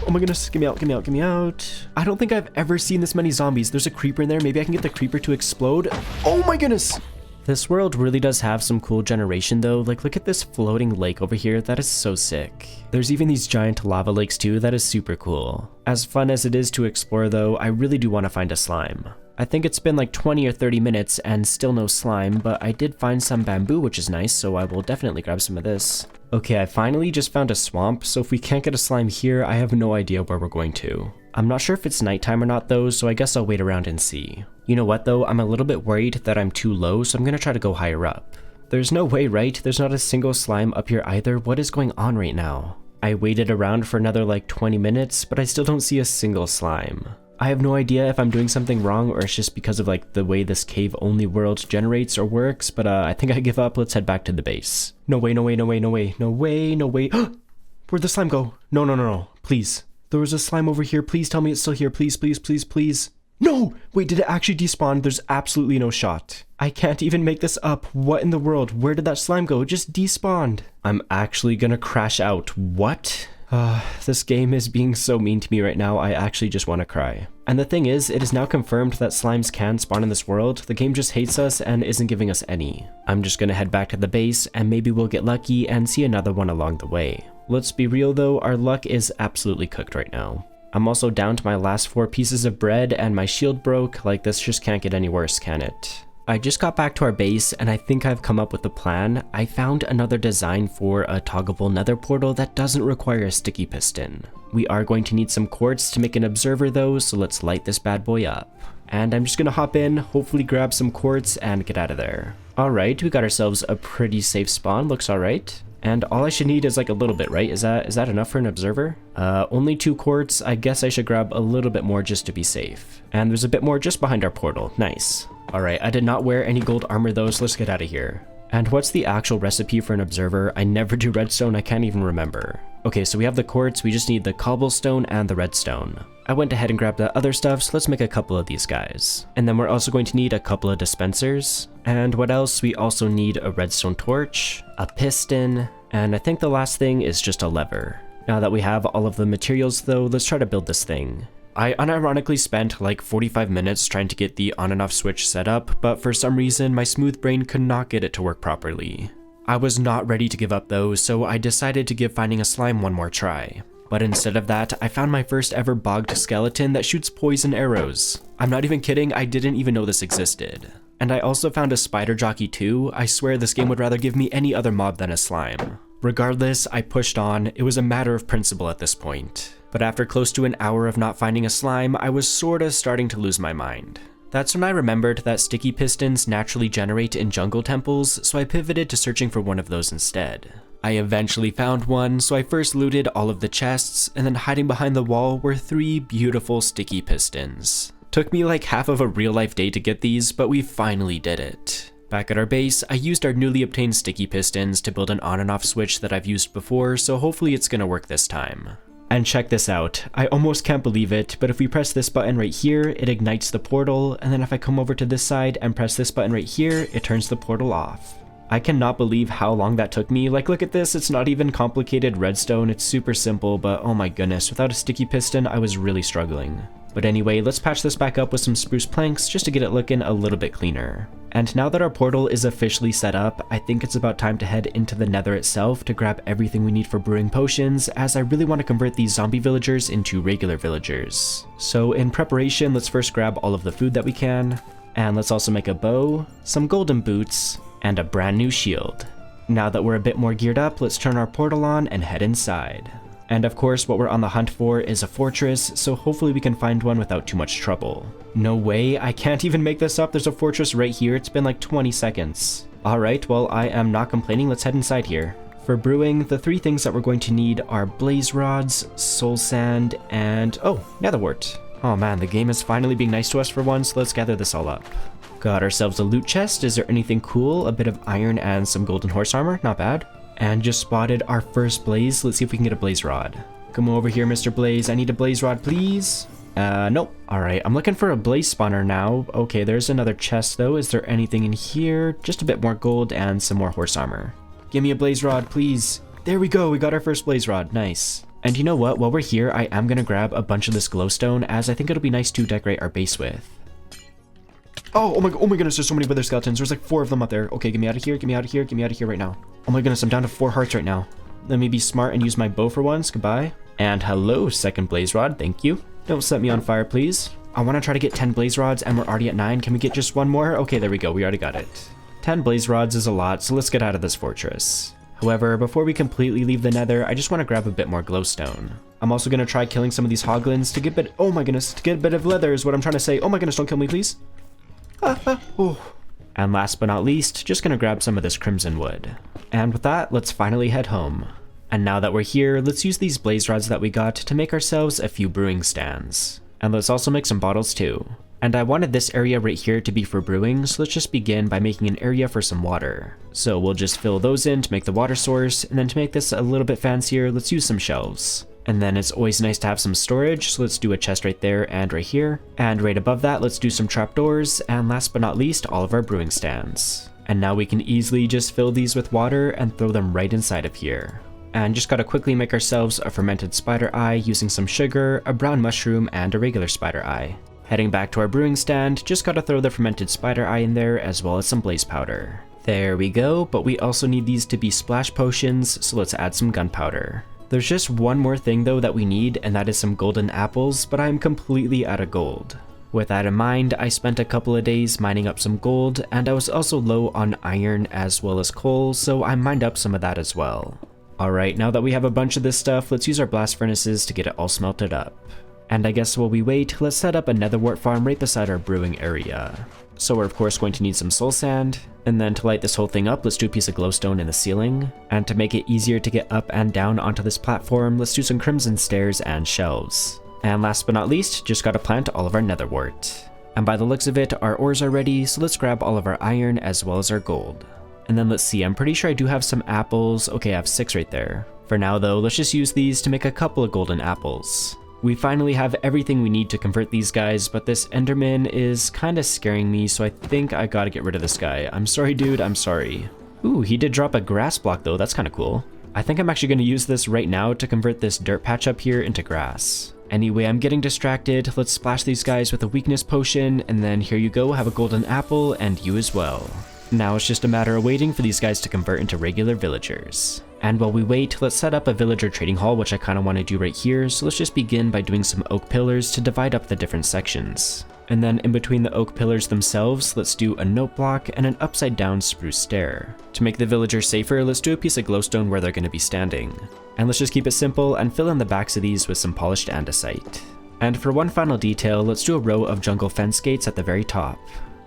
Oh my goodness, get me out, get me out, get me out. I don't think I've ever seen this many zombies. There's a creeper in there. Maybe I can get the creeper to explode. Oh my goodness. This world really does have some cool generation though. Like, look at this floating lake over here, that is so sick. There's even these giant lava lakes too, that is super cool. As fun as it is to explore though, I really do want to find a slime. I think it's been like 20 or 30 minutes and still no slime, but I did find some bamboo, which is nice, so I will definitely grab some of this. Okay, I finally just found a swamp, so if we can't get a slime here, I have no idea where we're going to. I'm not sure if it's nighttime or not though, so I guess I'll wait around and see. You know what though, I'm a little bit worried that I'm too low, so I'm gonna try to go higher up. There's no way, right? There's not a single slime up here either. What is going on right now? I waited around for another like 20 minutes, but I still don't see a single slime. I have no idea if I'm doing something wrong or it's just because of like the way this cave only world generates or works, but I think I give up. Let's head back to the base. No way, no way, no way, no way, no way, no way. Where'd the slime go? No, no, no, no, please. There was a slime over here. Please tell me it's still here. Please, please, please, please. No! Wait, did it actually despawn? There's absolutely no shot. I can't even make this up. What in the world? Where did that slime go? It just despawned. I'm actually gonna crash out. What? This game is being so mean to me right now, I actually just want to cry. And the thing is, it is now confirmed that slimes can spawn in this world. The game just hates us and isn't giving us any. I'm just gonna head back to the base and maybe we'll get lucky and see another one along the way. Let's be real though, our luck is absolutely cooked right now. I'm also down to my last 4 pieces of bread and my shield broke. Like, this just can't get any worse, can it? I just got back to our base and I think I've come up with a plan. I found another design for a toggable nether portal that doesn't require a sticky piston. We are going to need some quartz to make an observer though, so let's light this bad boy up. And I'm just gonna hop in, hopefully grab some quartz and get out of there. Alright, we got ourselves a pretty safe spawn, looks alright. And all I should need is like a little bit, right? Is that enough for an observer? Only 2 quartz. I guess I should grab a little bit more just to be safe. And there's a bit more just behind our portal. Nice. Alright, I did not wear any gold armor though, so let's get out of here. And what's the actual recipe for an observer? I never do redstone, I can't even remember. Okay, so we have the quartz, we just need the cobblestone and the redstone. I went ahead and grabbed the other stuff, so let's make a couple of these guys. And then we're also going to need a couple of dispensers. And what else? We also need a redstone torch, a piston, and I think the last thing is just a lever. Now that we have all of the materials though, let's try to build this thing. I unironically spent like 45 minutes trying to get the on and off switch set up, but for some reason my smooth brain could not get it to work properly. I was not ready to give up though, so I decided to give finding a slime one more try. But instead of that, I found my first ever bogged skeleton that shoots poison arrows. I'm not even kidding, I didn't even know this existed. And I also found a spider jockey too. I swear this game would rather give me any other mob than a slime. Regardless, I pushed on. It was a matter of principle at this point. But after close to an hour of not finding a slime, I was sorta starting to lose my mind. That's when I remembered that sticky pistons naturally generate in jungle temples, so I pivoted to searching for one of those instead. I eventually found one, so I first looted all of the chests, and then hiding behind the wall were 3 beautiful sticky pistons. Took me like half of a real-life day to get these, but we finally did it. Back at our base, I used our newly obtained sticky pistons to build an on and off switch that I've used before, so hopefully it's gonna work this time. And check this out, I almost can't believe it, but if we press this button right here, it ignites the portal, and then if I come over to this side and press this button right here, it turns the portal off. I cannot believe how long that took me. Like, look at this, it's not even complicated redstone, it's super simple, but oh my goodness, without a sticky piston, I was really struggling. But anyway, let's patch this back up with some spruce planks just to get it looking a little bit cleaner. And now that our portal is officially set up, I think it's about time to head into the nether itself to grab everything we need for brewing potions, as I really want to convert these zombie villagers into regular villagers. So in preparation, let's first grab all of the food that we can, and let's also make a bow, some golden boots, and a brand new shield. Now that we're a bit more geared up, let's turn our portal on and head inside. And of course, what we're on the hunt for is a fortress, so hopefully we can find one without too much trouble. No way, I can't even make this up, there's a fortress right here, it's been like 20 seconds. Alright, well I am not complaining, let's head inside here. For brewing, the 3 things that we're going to need are blaze rods, soul sand, and nether wart. Oh man, the game is finally being nice to us for once, let's gather this all up. Got ourselves a loot chest, is there anything cool? A bit of iron and some golden horse armor, not bad. And just spotted our first blaze. Let's see if we can get a blaze rod. Come over here, Mr. Blaze. I need a blaze rod, please. Nope. Alright, I'm looking for a blaze spawner now. Okay, there's another chest though. Is there anything in here? Just a bit more gold and some more horse armor. Give me a blaze rod, please. There we go, we got our first blaze rod. Nice. And you know what? While we're here, I am gonna grab a bunch of this glowstone, as I think it'll be nice to decorate our base with. Oh my goodness, there's so many wither skeletons. There's like 4 of them up there. Okay, get me out of here, get me out of here, get me out of here right now. Oh my goodness, I'm down to 4 hearts right now. Let me be smart and use my bow for once. Goodbye. And hello, second blaze rod. Thank you. Don't set me on fire, please. I want to try to get 10 blaze rods and we're already at 9. Can we get just 1 more? Okay, there we go. We already got it. 10 blaze rods is a lot, so let's get out of this fortress. However, before we completely leave the nether, I just want to grab a bit more glowstone. I'm also going to try killing some of these hoglins to get oh my goodness, to get a bit of leather is what I'm trying to say. Oh my goodness, don't kill me, please. Oh. And last but not least, just going to grab some of this crimson wood. And with that, let's finally head home. And now that we're here, let's use these blaze rods that we got to make ourselves a few brewing stands. And let's also make some bottles too. And I wanted this area right here to be for brewing, so let's just begin by making an area for some water. So we'll just fill those in to make the water source, and then to make this a little bit fancier, let's use some shelves. And then it's always nice to have some storage, so let's do a chest right there and right here. And right above that, let's do some trapdoors, and last but not least, all of our brewing stands. And now we can easily just fill these with water and throw them right inside of here. And just gotta quickly make ourselves a fermented spider eye using some sugar, a brown mushroom, and a regular spider eye. Heading back to our brewing stand, just gotta throw the fermented spider eye in there as well as some blaze powder. There we go, but we also need these to be splash potions, so let's add some gunpowder. There's just one more thing though that we need, and that is some golden apples, but I'm completely out of gold. With that in mind, I spent a couple of days mining up some gold, and I was also low on iron as well as coal, so I mined up some of that as well. Alright, now that we have a bunch of this stuff, let's use our blast furnaces to get it all smelted up. And I guess while we wait, let's set up a nether wart farm right beside our brewing area. So we're of course going to need some soul sand, and then to light this whole thing up, let's do a piece of glowstone in the ceiling. And to make it easier to get up and down onto this platform, let's do some crimson stairs and shelves. And last but not least, just gotta plant all of our nether wart. And by the looks of it, our ores are ready, so let's grab all of our iron as well as our gold. And then let's see, I'm pretty sure I do have some apples. Okay, I have 6 right there. For now though, let's just use these to make a couple of golden apples. We finally have everything we need to convert these guys, but this Enderman is kinda scaring me, so I think I gotta get rid of this guy. I'm sorry dude, I'm sorry. Ooh, he did drop a grass block though, that's kinda cool. I think I'm actually gonna use this right now to convert this dirt patch up here into grass. Anyway, I'm getting distracted. Let's splash these guys with a weakness potion, and then here you go, have a golden apple, and you as well. Now it's just a matter of waiting for these guys to convert into regular villagers. And while we wait, let's set up a villager trading hall, which I kind of want to do right here, so let's just begin by doing some oak pillars to divide up the different sections. And then in between the oak pillars themselves, let's do a note block and an upside down spruce stair. To make the villagers safer, let's do a piece of glowstone where they're going to be standing. And let's just keep it simple and fill in the backs of these with some polished andesite. And for one final detail, let's do a row of jungle fence gates at the very top.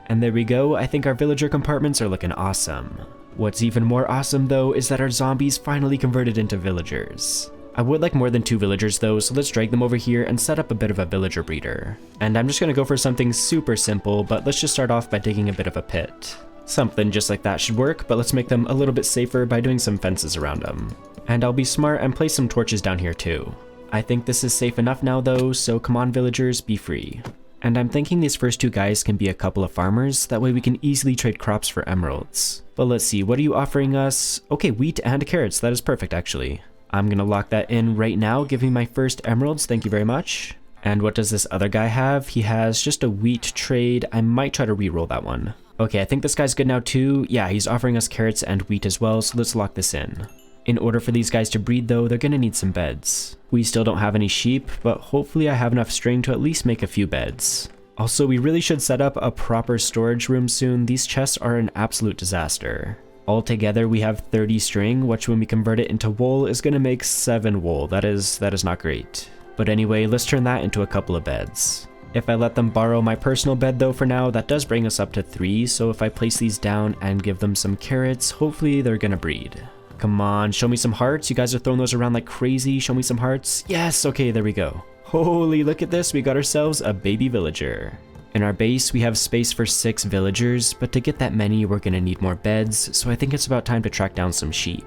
And there we go, I think our villager compartments are looking awesome. What's even more awesome though is that our zombies finally converted into villagers. I would like more than 2 villagers though, so let's drag them over here and set up a bit of a villager breeder. And I'm just gonna go for something super simple, but let's just start off by digging a bit of a pit. Something just like that should work, but let's make them a little bit safer by doing some fences around them. And I'll be smart and place some torches down here too. I think this is safe enough now though, so come on villagers, be free. And I'm thinking these first 2 guys can be a couple of farmers, that way we can easily trade crops for emeralds. But let's see, what are you offering us? Okay, wheat and carrots, that is perfect actually. I'm gonna lock that in right now, give me my first emeralds, thank you very much. And what does this other guy have? He has just a wheat trade, I might try to re-roll that one. Okay, I think this guy's good now too. Yeah, he's offering us carrots and wheat as well, so let's lock this in. In order for these guys to breed though, they're gonna need some beds. We still don't have any sheep, but hopefully I have enough string to at least make a few beds. Also, we really should set up a proper storage room soon. These chests are an absolute disaster. Altogether, we have 30 string, which when we convert it into wool is gonna make 7 wool. That is not great. But anyway, let's turn that into a couple of beds. If I let them borrow my personal bed though for now, that does bring us up to 3, so if I place these down and give them some carrots, hopefully they're gonna breed. Come on, show me some hearts. You guys are throwing those around like crazy. Show me some hearts. Yes, okay, there we go. Holy, look at this. We got ourselves a baby villager. In our base, we have space for 6 villagers, but to get that many, we're gonna need more beds, so I think it's about time to track down some sheep.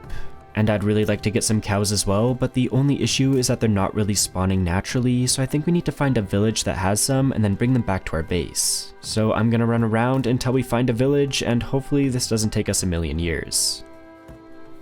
And I'd really like to get some cows as well, but the only issue is that they're not really spawning naturally, so I think we need to find a village that has some and then bring them back to our base. So I'm gonna run around until we find a village, and hopefully this doesn't take us a million years.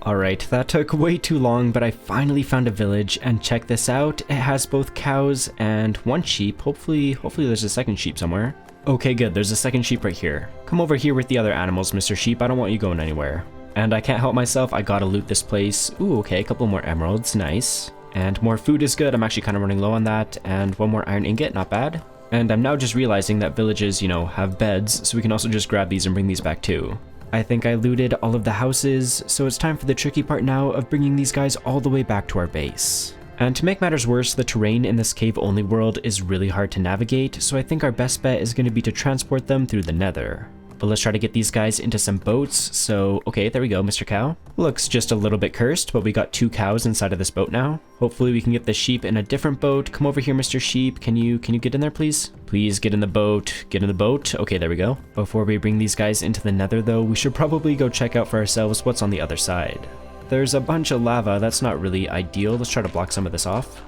Alright, that took way too long, but I finally found a village, and check this out, it has both cows and 1 sheep. Hopefully there's a second sheep somewhere. Okay, good. There's a second sheep right here. Come over here with the other animals, Mr. Sheep. I don't want you going anywhere. And I can't help myself. I gotta loot this place. Ooh, okay. A couple more emeralds. Nice. And more food is good. I'm actually kind of running low on that. And one more iron ingot. Not bad. And I'm now just realizing that villages, you know, have beds. So we can also just grab these and bring these back too. I think I looted all of the houses. So it's time for the tricky part now of bringing these guys all the way back to our base. And to make matters worse, the terrain in this cave-only world is really hard to navigate, so I think our best bet is going to be to transport them through the nether. But let's try to get these guys into some boats, so okay, there we go, Mr. Cow. Looks just a little bit cursed, but we got 2 cows inside of this boat now. Hopefully we can get the sheep in a different boat. Come over here, Mr. Sheep. Can you get in there, please? Please get in the boat. Get in the boat. Okay, there we go. Before we bring these guys into the nether though, we should probably go check out for ourselves what's on the other side. There's a bunch of lava. That's not really ideal. Let's try to block some of this off.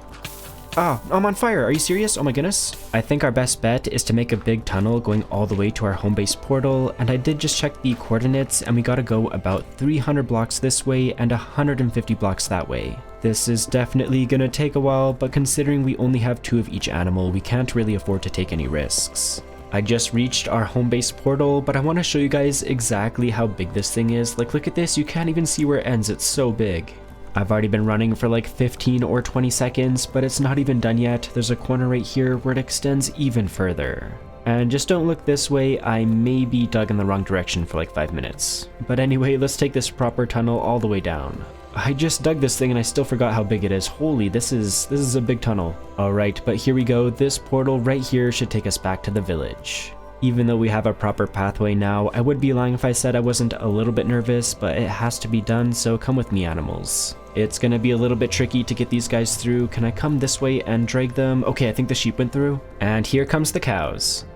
Ah, I'm on fire. Are you serious? Oh my goodness. I think our best bet is to make a big tunnel going all the way to our home base portal, and I did just check the coordinates, and we gotta go about 300 blocks this way and 150 blocks that way. This is definitely gonna take a while, but considering we only have 2 of each animal, we can't really afford to take any risks. I just reached our home base portal, but I want to show you guys exactly how big this thing is. Like, look at this, you can't even see where it ends, it's so big. I've already been running for like 15 or 20 seconds, but it's not even done yet. There's a corner right here where it extends even further. And just don't look this way, I may be dug in the wrong direction for like 5 minutes. But anyway, let's take this proper tunnel all the way down. I just dug this thing and I still forgot how big it is. Holy, this is a big tunnel. Alright, but here we go. This portal right here should take us back to the village. Even though we have a proper pathway now, I would be lying if I said I wasn't a little bit nervous, but it has to be done, so come with me, animals. It's gonna be a little bit tricky to get these guys through. Can I come this way and drag them? Okay, I think the sheep went through. And here comes the cows.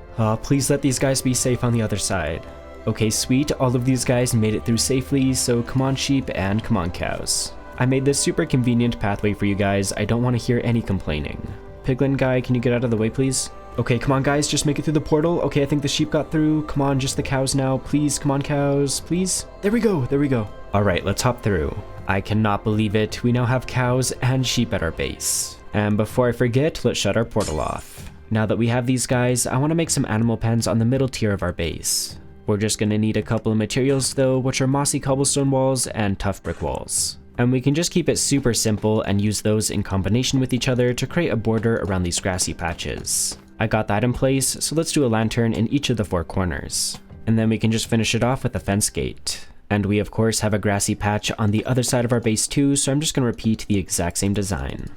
Please let these guys be safe on the other side. Okay, sweet, all of these guys made it through safely, so come on sheep and come on cows. I made this super convenient pathway for you guys. I don't want to hear any complaining. Piglin guy, can you get out of the way, please? Okay, come on guys, just make it through the portal. Okay, I think the sheep got through. Come on, just the cows now. Please, come on cows, please. There we go, there we go. All right, let's hop through. I cannot believe it. We now have cows and sheep at our base. And before I forget, let's shut our portal off. Now that we have these guys, I want to make some animal pens on the middle tier of our base. We're just going to need a couple of materials though, which are mossy cobblestone walls and tough brick walls. And we can just keep it super simple and use those in combination with each other to create a border around these grassy patches. I got that in place, so let's do a lantern in each of the 4 corners. And then we can just finish it off with a fence gate. And we of course have a grassy patch on the other side of our base too, so I'm just going to repeat the exact same design.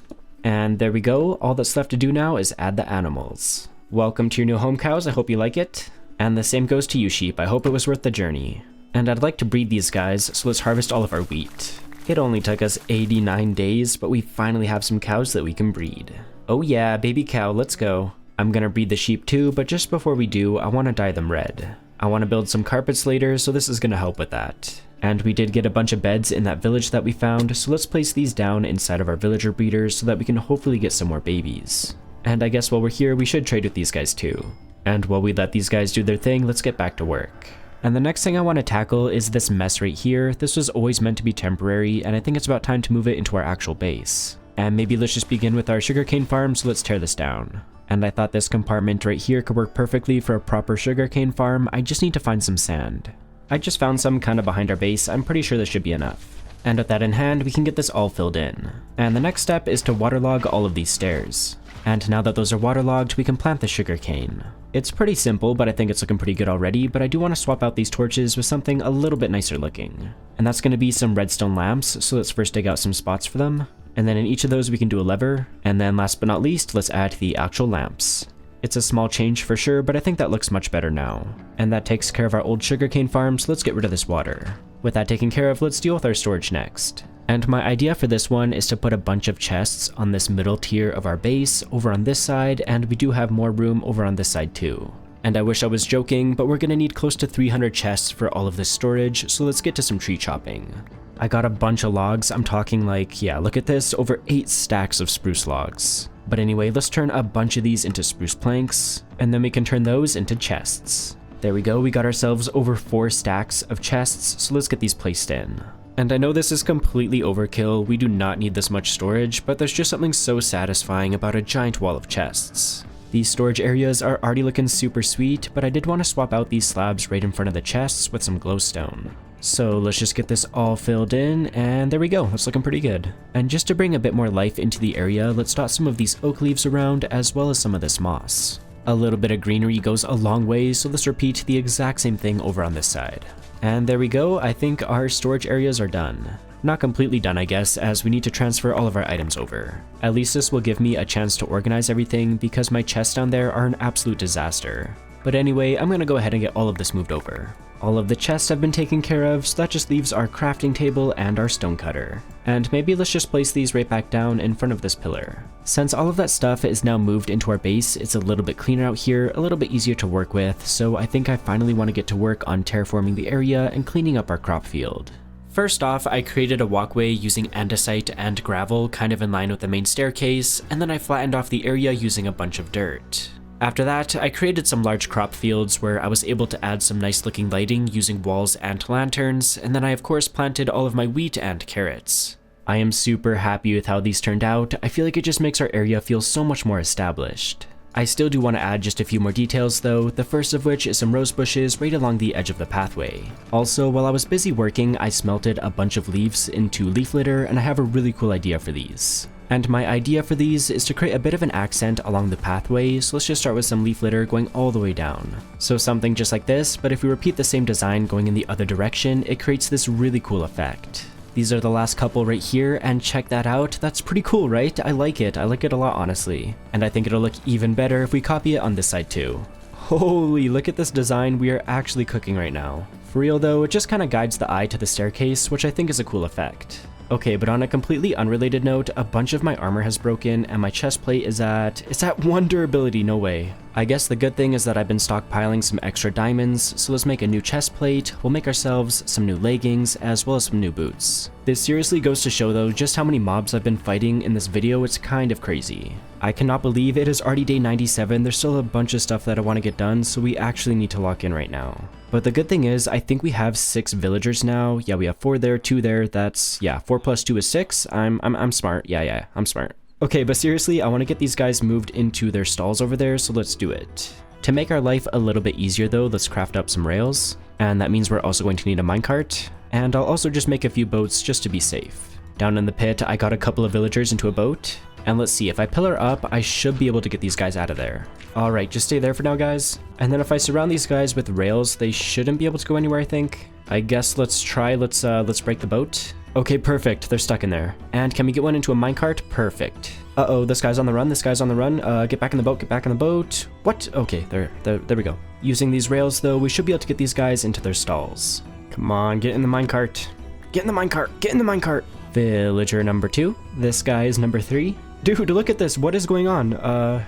And there we go. All that's left to do now is add the animals. Welcome to your new home, cows. I hope you like it. And the same goes to you, sheep. I hope it was worth the journey. And I'd like to breed these guys, so let's harvest all of our wheat. It only took us 89 days, but we finally have some cows that we can breed. Oh yeah, baby cow, let's go. I'm gonna breed the sheep too, but just before we do, I want to dye them red. I want to build some carpets later, so this is gonna help with that. And we did get a bunch of beds in that village that we found, so let's place these down inside of our villager breeders so that we can hopefully get some more babies. And I guess while we're here, we should trade with these guys too. And while we let these guys do their thing, let's get back to work. And the next thing I want to tackle is this mess right here. This was always meant to be temporary, and I think it's about time to move it into our actual base. And maybe let's just begin with our sugarcane farm, so let's tear this down. And I thought this compartment right here could work perfectly for a proper sugarcane farm. I just need to find some sand. I just found some kind of behind our base. I'm pretty sure this should be enough. And with that in hand, we can get this all filled in. And the next step is to waterlog all of these stairs. And now that those are waterlogged, we can plant the sugarcane. It's pretty simple, but I think it's looking pretty good already, but I do want to swap out these torches with something a little bit nicer looking. And that's going to be some redstone lamps, so let's first dig out some spots for them. And then in each of those we can do a lever, and then last but not least, let's add the actual lamps. It's a small change for sure, but I think that looks much better now. And that takes care of our old sugarcane farm, so let's get rid of this water. With that taken care of, let's deal with our storage next. And my idea for this one is to put a bunch of chests on this middle tier of our base over on this side, and we do have more room over on this side too. And I wish I was joking, but we're gonna need close to 300 chests for all of this storage, so let's get to some tree chopping. I got a bunch of logs. I'm talking like, yeah, look at this, over 8 stacks of spruce logs. But anyway, let's turn a bunch of these into spruce planks, and then we can turn those into chests. There we go, we got ourselves over 4 stacks of chests, so let's get these placed in. And I know this is completely overkill, we do not need this much storage, but there's just something so satisfying about a giant wall of chests. These storage areas are already looking super sweet, but I did want to swap out these slabs right in front of the chests with some glowstone. So let's just get this all filled in, and there we go, it's looking pretty good. And just to bring a bit more life into the area, let's dot some of these oak leaves around as well as some of this moss. A little bit of greenery goes a long way, so let's repeat the exact same thing over on this side. And there we go, I think our storage areas are done. Not completely done, I guess, as we need to transfer all of our items over. At least this will give me a chance to organize everything because my chests down there are an absolute disaster. But anyway, I'm gonna go ahead and get all of this moved over. All of the chests have been taken care of, so that just leaves our crafting table and our stone cutter. And maybe let's just place these right back down in front of this pillar. Since all of that stuff is now moved into our base, it's a little bit cleaner out here, a little bit easier to work with, so I think I finally want to get to work on terraforming the area and cleaning up our crop field. First off, I created a walkway using andesite and gravel kind of in line with the main staircase, and then I flattened off the area using a bunch of dirt. After that, I created some large crop fields where I was able to add some nice looking lighting using walls and lanterns, and then I of course planted all of my wheat and carrots. I am super happy with how these turned out. I feel like it just makes our area feel so much more established. I still do want to add just a few more details though, the first of which is some rose bushes right along the edge of the pathway. Also, while I was busy working, I smelted a bunch of leaves into leaf litter, and I have a really cool idea for these. And my idea for these is to create a bit of an accent along the pathway, so let's just start with some leaf litter going all the way down. So something just like this, but if we repeat the same design going in the other direction, it creates this really cool effect. These are the last couple right here, and check that out, that's pretty cool, right? I like it a lot honestly. And I think it'll look even better if we copy it on this side too. Holy, look at this design, we are actually cooking right now. For real though, it just kind of guides the eye to the staircase, which I think is a cool effect. Okay, but on a completely unrelated note, a bunch of my armor has broken and my chest plate it's at 1 durability, no way. I guess the good thing is that I've been stockpiling some extra diamonds, so let's make a new chest plate, we'll make ourselves some new leggings, as well as some new boots. This seriously goes to show though just how many mobs I've been fighting in this video, it's kind of crazy. I cannot believe it is already day 97, there's still a bunch of stuff that I want to get done, so we actually need to lock in right now. But the good thing is, I think we have 6 villagers now. Yeah, we have 4 there, 2 there, that's, yeah, 4 plus 2 is 6. I'm smart, yeah, I'm smart. Okay, but seriously, I want to get these guys moved into their stalls over there, so let's do it. To make our life a little bit easier though, let's craft up some rails, and that means we're also going to need a minecart, and I'll also just make a few boats just to be safe. Down in the pit, I got a couple of villagers into a boat, and let's see, if I pillar up, I should be able to get these guys out of there. Alright, just stay there for now, guys. And then if I surround these guys with rails, they shouldn't be able to go anywhere, I think. I guess let's try, let's break the boat. Okay, perfect, they're stuck in there. And can we get one into a minecart? Perfect. Uh-oh, this guy's on the run, get back in the boat, What? Okay, there we go. Using these rails though, we should be able to get these guys into their stalls. Come on, get in the minecart. Get in the minecart. Villager number 2. This guy is number 3. Dude, look at this, what is going on?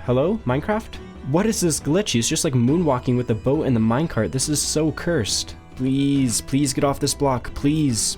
Hello, Minecraft? What is this glitch? He's just like moonwalking with the boat and the minecart. This is so cursed. Please get off this block, please.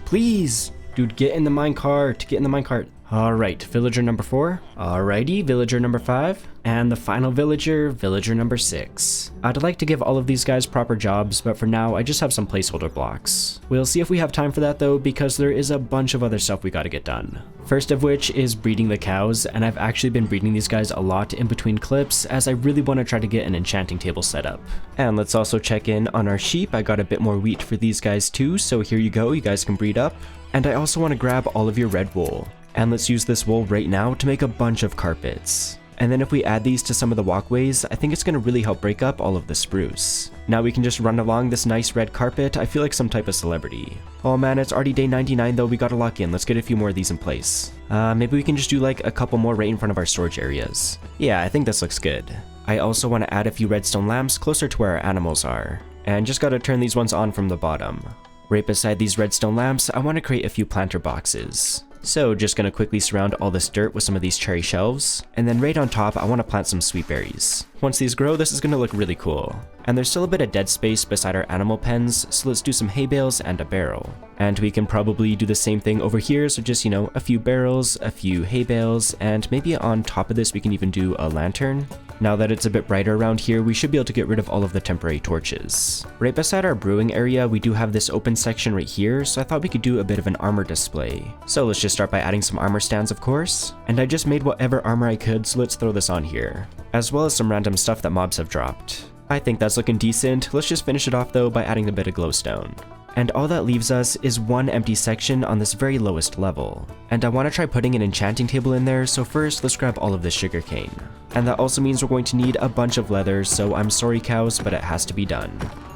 Dude, get in the minecart, Alright, villager number 4. Alrighty, villager number 5. And the final villager, villager number 6. I'd like to give all of these guys proper jobs, but for now, I just have some placeholder blocks. We'll see if we have time for that though, because there is a bunch of other stuff we gotta get done. First of which is breeding the cows, and I've actually been breeding these guys a lot in between clips, as I really want to try to get an enchanting table set up. And let's also check in on our sheep. I got a bit more wheat for these guys too, so here you go, you guys can breed up. And I also want to grab all of your red wool. And let's use this wool right now to make a bunch of carpets. And then if we add these to some of the walkways, I think it's going to really help break up all of the spruce. Now we can just run along this nice red carpet. I feel like some type of celebrity. Oh man, it's already day 99 though, we gotta lock in. Let's get a few more of these in place. Maybe we can just do like a couple more right in front of our storage areas. Yeah, I think this looks good. I also want to add a few redstone lamps closer to where our animals are. And just gotta turn these ones on from the bottom. Right beside these redstone lamps, I want to create a few planter boxes. So just gonna quickly surround all this dirt with some of these cherry shelves, and then right on top I want to plant some sweet berries. Once these grow, this is gonna look really cool. And there's still a bit of dead space beside our animal pens, so let's do some hay bales and a barrel. And we can probably do the same thing over here, so just, you know, a few barrels, a few hay bales, and maybe on top of this we can even do a lantern. Now that it's a bit brighter around here, we should be able to get rid of all of the temporary torches. Right beside our brewing area, we do have this open section right here, so I thought we could do a bit of an armor display. So let's just start by adding some armor stands, of course. And I just made whatever armor I could, so let's throw this on here. as well as some random stuff that mobs have dropped. I think that's looking decent. Let's just finish it off though by adding a bit of glowstone. And all that leaves us is one empty section on this very lowest level. And I want to try putting an enchanting table in there, so first let's grab all of this sugarcane. And that also means we're going to need a bunch of leather, so I'm sorry cows, but it has to be done.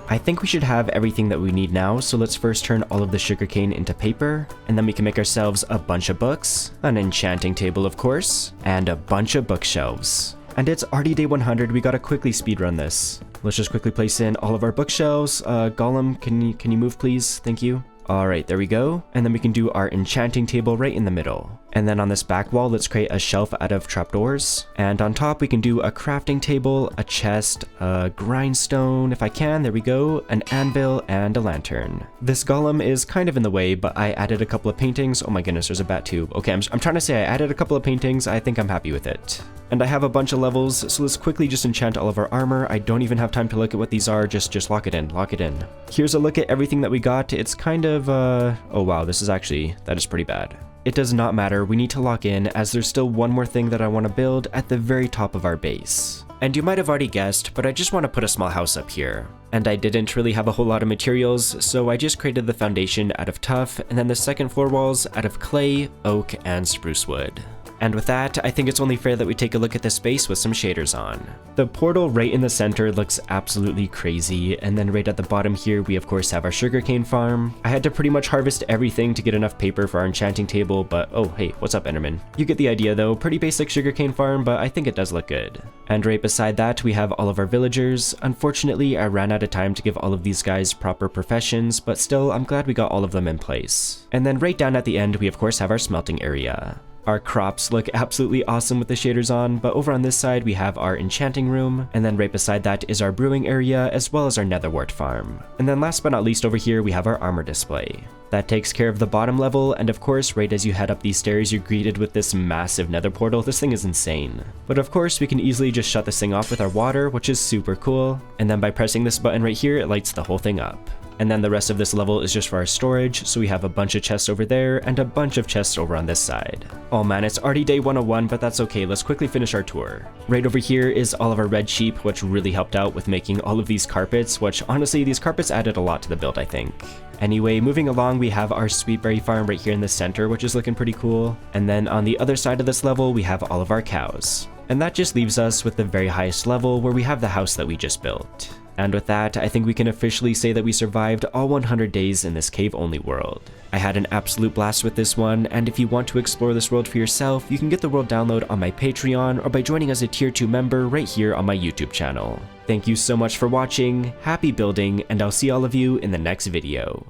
I think we should have everything that we need now, so let's first turn all of the sugarcane into paper, and then we can make ourselves a bunch of books, an enchanting table of course, and a bunch of bookshelves. And it's already day 100, we gotta quickly speedrun this. Let's just quickly place in all of our bookshelves. Gollum, can you move please? Thank you. Alright, there we go. And then we can do our enchanting table right in the middle. And then on this back wall, let's create a shelf out of trapdoors. And on top, we can do a crafting table, a chest, a grindstone, if I can, there we go, an anvil, and a lantern. This golem is kind of in the way, but I added a couple of paintings. Oh my goodness, there's a bat too. Okay, I'm trying to say I added a couple of paintings. I think I'm happy with it. And I have a bunch of levels, so let's quickly just enchant all of our armor. I don't even have time to look at what these are, just lock it in, lock it in. Here's a look at everything that we got. It's kind of, oh wow, that is pretty bad. It does not matter, we need to lock in as there's still one more thing that I want to build at the very top of our base. And you might have already guessed, but I just want to put a small house up here. And I didn't really have a whole lot of materials, so I just created the foundation out of tuff, and then the second floor walls out of clay, oak, and spruce wood. And with that, I think it's only fair that we take a look at this space with some shaders on. The portal right in the center looks absolutely crazy, and then right at the bottom here we of course have our sugarcane farm. I had to pretty much harvest everything to get enough paper for our enchanting table, but oh hey, what's up Enderman? You get the idea though, pretty basic sugarcane farm, but I think it does look good. And right beside that we have all of our villagers. Unfortunately, I ran out of time to give all of these guys proper professions, but still I'm glad we got all of them in place. And then right down at the end we of course have our smelting area. Our crops look absolutely awesome with the shaders on, but over on this side we have our enchanting room, and then right beside that is our brewing area as well as our netherwort farm. And then last but not least over here we have our armor display. That takes care of the bottom level, and of course right as you head up these stairs you're greeted with this massive nether portal. This thing is insane. But of course we can easily just shut this thing off with our water, which is super cool, and then by pressing this button right here it lights the whole thing up. And then the rest of this level is just for our storage, so we have a bunch of chests over there and a bunch of chests over on this side. Oh man, it's already day 101, but that's okay, let's quickly finish our tour. Right over here is all of our red sheep, which really helped out with making all of these carpets, which honestly, these carpets added a lot to the build, I think. Anyway, moving along, we have our sweetberry farm right here in the center, which is looking pretty cool. And then on the other side of this level, we have all of our cows. And that just leaves us with the very highest level where we have the house that we just built. And with that, I think we can officially say that we survived all 100 days in this cave-only world. I had an absolute blast with this one, and if you want to explore this world for yourself, you can get the world download on my Patreon or by joining as a tier 2 member right here on my YouTube channel. Thank you so much for watching, happy building, and I'll see all of you in the next video.